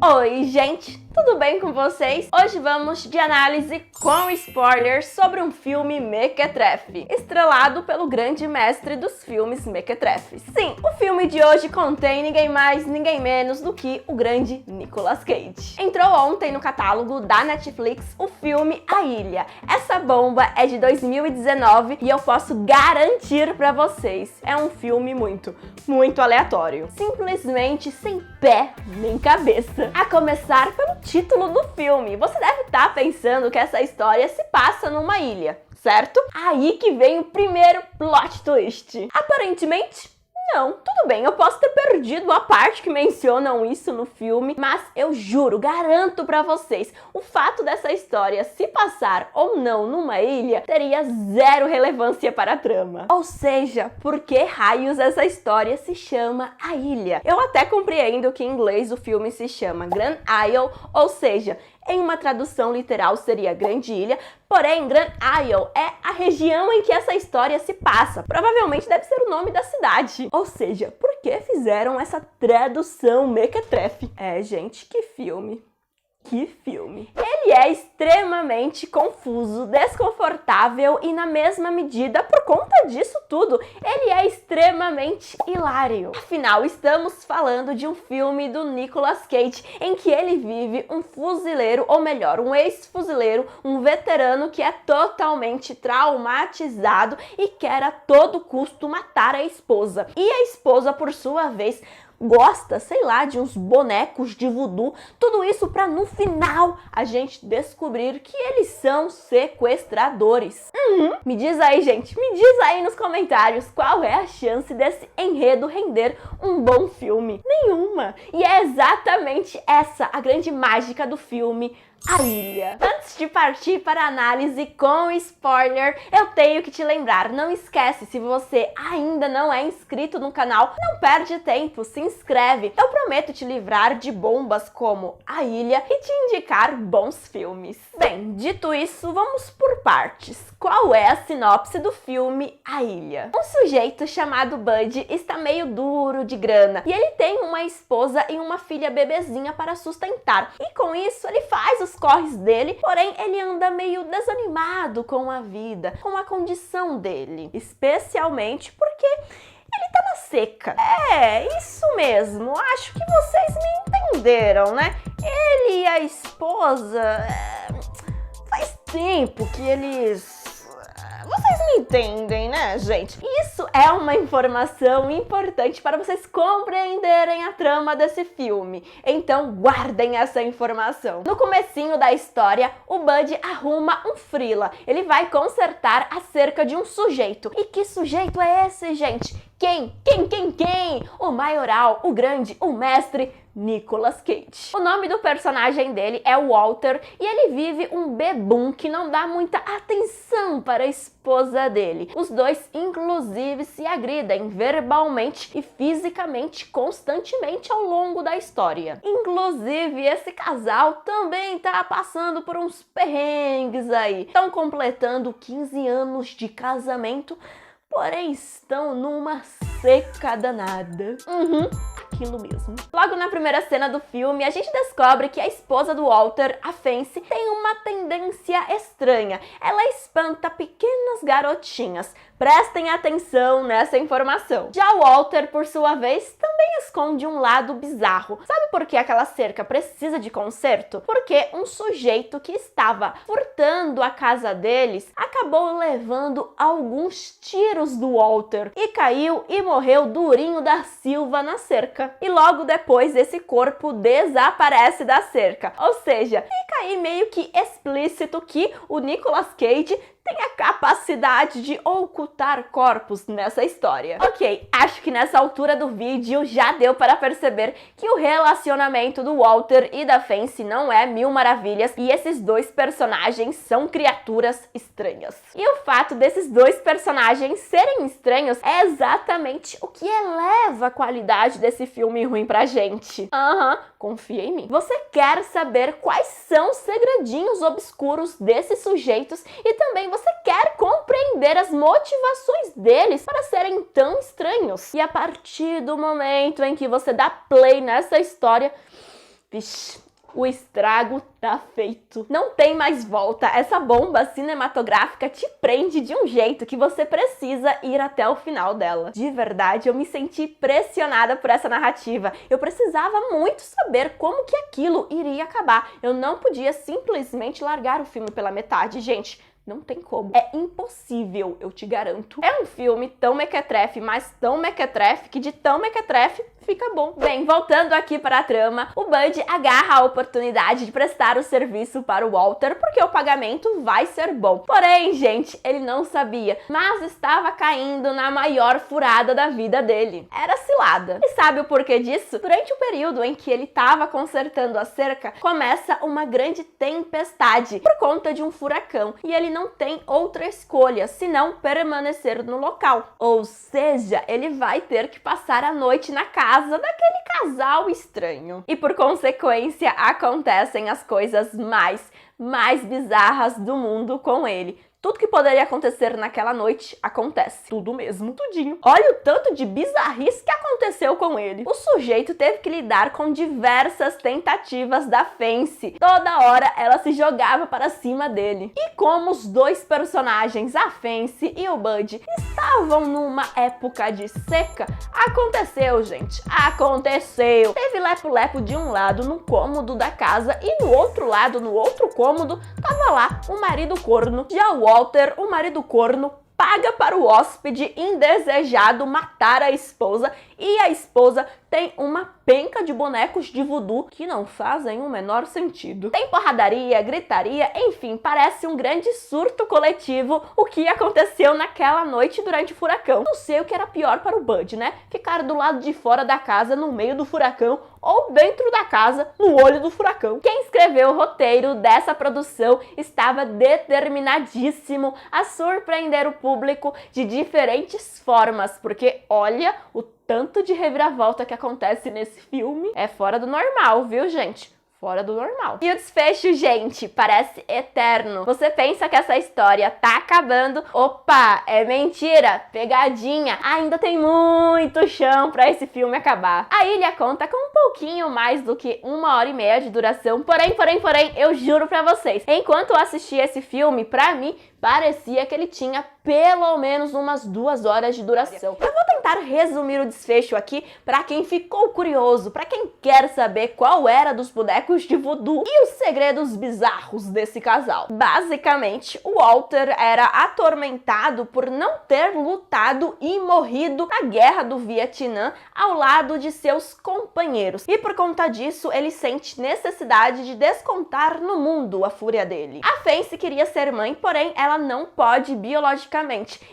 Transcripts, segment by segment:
Oi, gente! Tudo bem com vocês? Hoje vamos de análise com spoilers sobre um filme mequetrefe, estrelado pelo grande mestre dos filmes mequetrefes. Sim, o filme de hoje contém ninguém mais, ninguém menos do que o grande Nicolas Cage. Entrou ontem no catálogo da Netflix o filme A Ilha. Essa bomba é de 2019 e eu posso garantir pra vocês, é um filme muito aleatório. Simplesmente sem pé nem cabeça. A começar pelo título do filme. Você deve estar pensando que essa história se passa numa ilha, certo? Aí que vem o primeiro plot twist. Aparentemente, não, tudo bem, eu posso ter perdido a parte que mencionam isso no filme, mas eu juro, garanto pra vocês, o fato dessa história se passar ou não numa ilha teria zero relevância para a trama. Ou seja, por que raios essa história se chama A Ilha? Eu até compreendo que em inglês o filme se chama Grand Isle, ou seja, em uma tradução literal seria Grande Ilha, porém Grand Isle é a região em que essa história se passa. Provavelmente deve ser o nome da cidade. Ou seja, por que fizeram essa tradução mequetrefe? Gente, que filme. Que filme! Ele é extremamente confuso, desconfortável e, na mesma medida, por conta disso tudo, ele é extremamente hilário. Afinal, estamos falando de um filme do Nicolas Cage em que ele vive um fuzileiro, ou melhor, um ex-fuzileiro, um veterano que é totalmente traumatizado e quer a todo custo matar a esposa. E a esposa, por sua vez, gosta, sei lá, de uns bonecos de voodoo, tudo isso para no final a gente descobrir que eles são sequestradores. Me diz aí, gente, me diz aí nos comentários qual é a chance desse enredo render um bom filme. Nenhuma! E é exatamente essa a grande mágica do filme A Ilha. Antes de partir para a análise com spoiler, eu tenho que te lembrar, não esquece, se você ainda não é inscrito no canal, não perde tempo, se inscreve. Eu prometo te livrar de bombas como A Ilha e te indicar bons filmes. Bem, dito isso, vamos por partes. Qual é a sinopse do filme A Ilha? Um sujeito chamado Bud está meio duro de grana e ele tem uma esposa e uma filha bebezinha para sustentar. E com isso ele faz os corres dele, porém ele anda meio desanimado com a vida, com a condição dele, especialmente porque ele tá na seca. Isso mesmo, acho que vocês me entenderam, né? Ele e a esposa, faz tempo que eles... Vocês me entendem, né, gente? Isso é uma informação importante para vocês compreenderem a trama desse filme. Então, guardem essa informação. No comecinho da história, o Bud arruma um freela. Ele vai consertar a cerca de um sujeito. E que sujeito é esse, gente? Quem? O maioral, o grande, o mestre Nicolas Cage. O nome do personagem dele é Walter e ele vive um bebum que não dá muita atenção para a esposa dele. Os dois, inclusive, se agridem verbalmente e fisicamente constantemente ao longo da história. Inclusive, esse casal também tá passando por uns perrengues aí. Estão completando 15 anos de casamento, porém estão numa seca danada. Aquilo mesmo. Logo na primeira cena do filme, a gente descobre que a esposa do Walter, a Fancy, tem uma tendência estranha. Ela espanta pequenas garotinhas. Prestem atenção nessa informação. Já o Walter, por sua vez, também esconde um lado bizarro. Sabe por que aquela cerca precisa de conserto? Porque um sujeito que estava furtando a casa deles acabou levando alguns tiros do Walter e caiu e morreu durinho da Silva na cerca. E logo depois esse corpo desaparece da cerca. Ou seja, fica aí meio que explícito que o Nicolas Cage tem a capacidade de ocultar corpos nessa história. Ok, acho que nessa altura do vídeo já deu para perceber que o relacionamento do Walter e da Fancy não é mil maravilhas e esses dois personagens são criaturas estranhas. E o fato desses dois personagens serem estranhos é exatamente o que eleva a qualidade desse filme ruim pra gente. Confia em mim. Você quer saber quais são os segredinhos obscuros desses sujeitos e também você quer compreender as motivações deles para serem tão estranhos. E a partir do momento em que você dá play nessa história, Vixe, o estrago tá feito. Não tem mais volta. Essa bomba cinematográfica te prende de um jeito que você precisa ir até o final dela. De verdade, eu me senti pressionada por essa narrativa. Eu precisava muito saber como que aquilo iria acabar. Eu não podia simplesmente largar o filme pela metade, gente. Não tem como. É impossível, eu te garanto. É um filme tão mequetrefe, mas tão mequetrefe, que de tão mequetrefe fica bom. Bem, voltando aqui para a trama, o Bud agarra a oportunidade de prestar o serviço para o Walter, porque o pagamento vai ser bom. Porém, gente, ele não sabia, mas estava caindo na maior furada da vida dele. Era cilada. E sabe o porquê disso? Durante o período em que ele estava consertando a cerca, começa uma grande tempestade por conta de um furacão. E ele não tem outra escolha, senão permanecer no local. Ou seja, ele vai ter que passar a noite na casa daquele casal estranho. E por consequência, acontecem as coisas mais bizarras do mundo com ele. Tudo que poderia acontecer naquela noite, acontece. Tudo mesmo, tudinho. Olha o tanto de bizarrice que aconteceu com ele. O sujeito teve que lidar com diversas tentativas da Fancy. Toda hora ela se jogava para cima dele. E como os dois personagens, a Fancy e o Bud, estavam numa época de seca, aconteceu, gente. Aconteceu. Teve lepo-lepo de um lado no cômodo da casa e no outro lado, no outro cômodo, tava lá o marido corno. Já o Walter, o marido corno, paga para o hóspede indesejado matar a esposa e a esposa tem uma penca de bonecos de voodoo que não fazem o menor sentido. Tem porradaria, gritaria, enfim, parece um grande surto coletivo o que aconteceu naquela noite durante o furacão. Não sei o que era pior para o Bud, né? Ficar do lado de fora da casa no meio do furacão ou dentro da casa no olho do furacão. Quem escreveu o roteiro dessa produção estava determinadíssimo a surpreender o público de diferentes formas, porque olha o tanto de reviravolta que acontece nesse filme. É fora do normal, viu, gente? Fora do normal. E o desfecho, gente, parece eterno. Você pensa que essa história tá acabando. Opa, é mentira, pegadinha. Ainda tem muito chão pra esse filme acabar. A ilha conta com um pouquinho mais do que 1h30 de duração. Porém, eu juro pra vocês, enquanto eu assistia esse filme, pra mim, parecia que ele tinha pelo menos umas 2 horas de duração. Eu vou tentar resumir o desfecho aqui para quem ficou curioso, para quem quer saber qual era dos bonecos de voodoo e os segredos bizarros desse casal. Basicamente, o Walter era atormentado por não ter lutado e morrido na guerra do Vietnã ao lado de seus companheiros. E por conta disso, ele sente necessidade de descontar no mundo a fúria dele. A Fancy queria ser mãe, porém ela não pode biologicamente.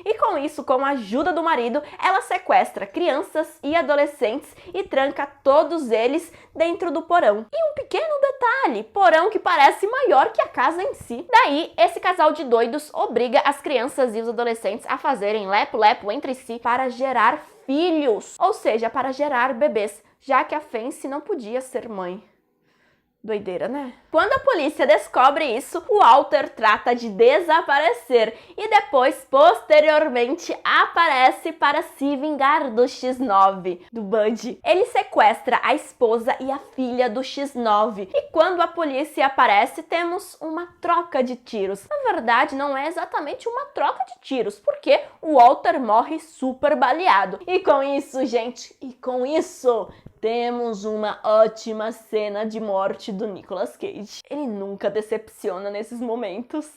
E com isso, com a ajuda do marido, ela sequestra crianças e adolescentes e tranca todos eles dentro do porão. E um pequeno detalhe, porão que parece maior que a casa em si. Daí, esse casal de doidos obriga as crianças e os adolescentes a fazerem lepo-lepo entre si para gerar filhos, ou seja, para gerar bebês, já que a Fancy não podia ser mãe. Doideira, né? Quando a polícia descobre isso, o Walter trata de desaparecer e depois, posteriormente, aparece para se vingar do X9, do Bud. Ele sequestra a esposa e a filha do X9 e quando a polícia aparece, temos uma troca de tiros. Na verdade, não é exatamente uma troca de tiros, porque o Walter morre super baleado. E com isso, gente, temos uma ótima cena de morte do Nicolas Cage. Ele nunca decepciona nesses momentos.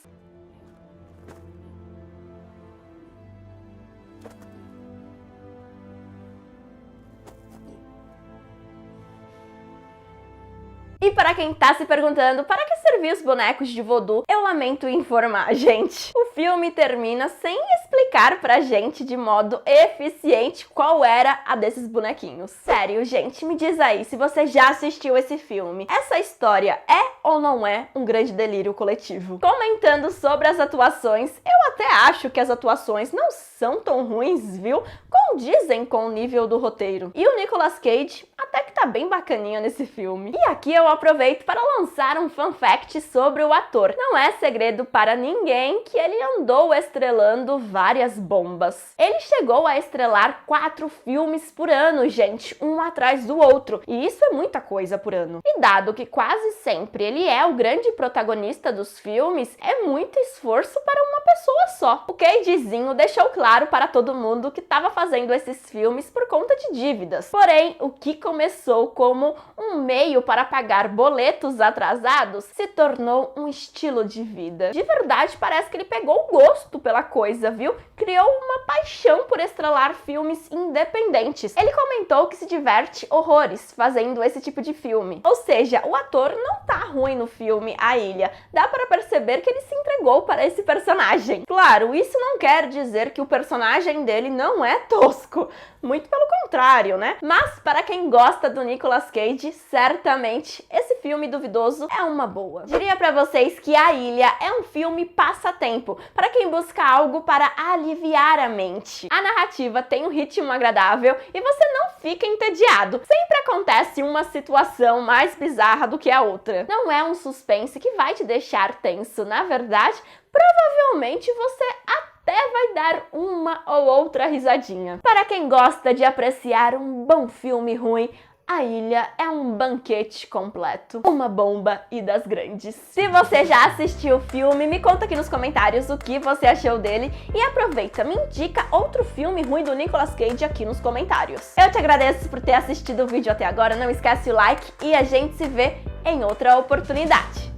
E para quem tá se perguntando para que serviam os bonecos de voodoo, eu lamento informar, gente. O filme termina sem explicar pra gente de modo eficiente qual era a desses bonequinhos. Sério, gente, me diz aí se você já assistiu esse filme. Essa história é ou não é um grande delírio coletivo? Comentando sobre as atuações, eu até acho que as atuações não são tão ruins, viu? Condizem com o nível do roteiro. E o Nicolas Cage até que tá bem bacaninha nesse filme. E aqui eu aproveito para lançar um fun fact sobre o ator. Não é segredo para ninguém que ele andou estrelando várias bombas. Ele chegou a estrelar 4 filmes por ano, gente, um atrás do outro. E isso é muita coisa por ano. E dado que quase sempre ele é o grande protagonista dos filmes, é muito esforço para uma pessoa só. O Cagezinho deixou claro para todo mundo que estava fazendo esses filmes por conta de dívidas. Porém, o que começou como um meio para pagar boletos atrasados se tornou um estilo de vida. De verdade, parece que ele pegou gosto pela coisa, viu? Criou uma paixão por estrelar filmes independentes. Ele comentou que se diverte horrores fazendo esse tipo de filme. Ou seja, o ator não tá ruim no filme A Ilha. Dá para perceber que ele se entregou para esse personagem. Claro, isso não quer dizer que o personagem dele não é tosco. Muito pelo contrário, né? Mas para quem gosta do Nicolas Cage, certamente esse filme duvidoso é uma boa. Diria pra vocês que A Ilha é um filme passatempo, para quem busca algo para aliviar a mente. A narrativa tem um ritmo agradável e você não fica entediado. Sempre acontece uma situação mais bizarra do que a outra. Não é um suspense que vai te deixar tenso. Na verdade, provavelmente você até vai dar uma ou outra risadinha. Para quem gosta de apreciar um bom filme ruim, A Ilha é um banquete completo. Uma bomba e das grandes. Se você já assistiu o filme, me conta aqui nos comentários o que você achou dele e aproveita, me indica outro filme ruim do Nicolas Cage aqui nos comentários. Eu te agradeço por ter assistido o vídeo até agora, não esquece o like e a gente se vê em outra oportunidade.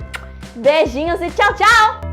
Beijinhos e tchau, tchau!